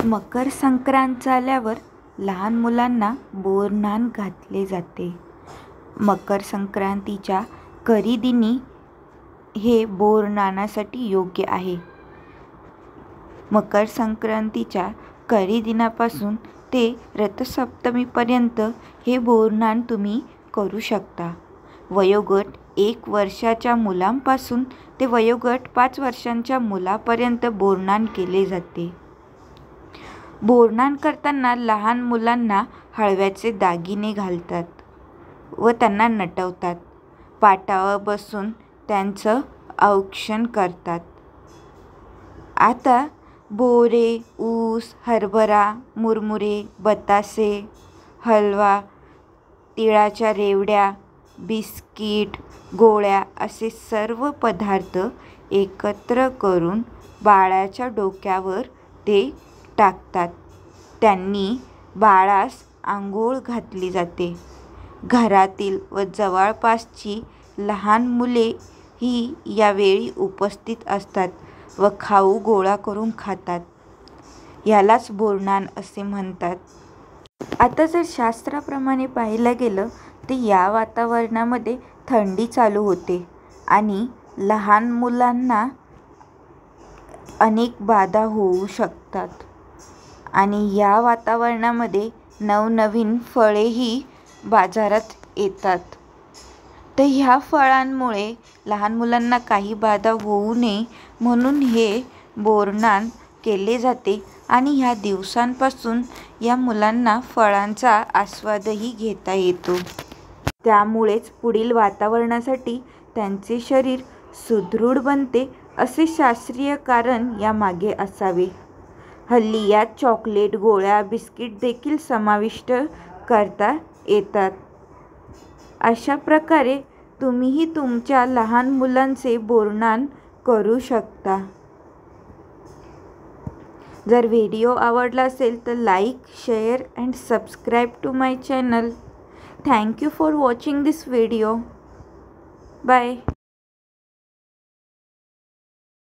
मकर संक्रांत झाल्यावर लहान मुलांना बोरनान घातले जाते. मकर संक्रांतीच्या खरीदिनी हे बोरनानासाठी योग्य आहे. मकर संक्रांतीच्या खरीदिनापासून ते रथसप्तमीपर्यंत हे बोरनान तुम्ही करू शकता. वयोगट 1 वर्षाच्या मुलांपासून ते वयोगट 5 वर्षांच्या मुलापर्यंत बोरनान केले जाते. बोरनान करताना लहान मुलांना हळव्याचे दागिने घालतात व त्यांना नटवतात. पाटावर बसून त्यांचं औक्षण करतात. आता बोरे, ऊस, हरभरा, मुरमुरे, बतासे, हलवा, तिळाच्या रेवड्या, बिस्किट, गोळ्या असे सर्व पदार्थ एकत्र करून बाळाच्या डोक्यावर ते टाकतात. त्यांनी बाळास आंघोळ घातली जाते. घरातील व जवळपासची लहान मुले ही यावेळी उपस्थित असतात व खाऊ गोळा करून खातात. यालाच बोरनान असे म्हणतात. आता जर शास्त्राप्रमाणे पाहायला गेलं तर या वातावरणामध्ये थंडी चालू होते आणि लहान मुलांना अनेक बाधा होऊ शकतात आणि या वातावरणामध्ये नवनवीन फळेही बाजारात येतात. तर ह्या फळांमुळे लहान मुलांना काही बाधा होऊ नये म्हणून हे बोरनान केले जाते आणि ह्या दिवसांपासून या मुलांना फळांचा आस्वादही घेता येतो. त्यामुळेच पुढील वातावरणासाठी त्यांचे शरीर सुदृढ बनते असे शास्त्रीय कारण यामागे असावे. हल्ली यात चॉकलेट, गोळ्या, बिस्किट देखील समाविष्ट करता येतात. अशा प्रकारे तुम्हीही तुमच्या लहान मुलांचे बोरनान करू शकता. जर व्हिडिओ आवडला असेल तर like, share and subscribe to my channel. Thank you for watching this video. Bye.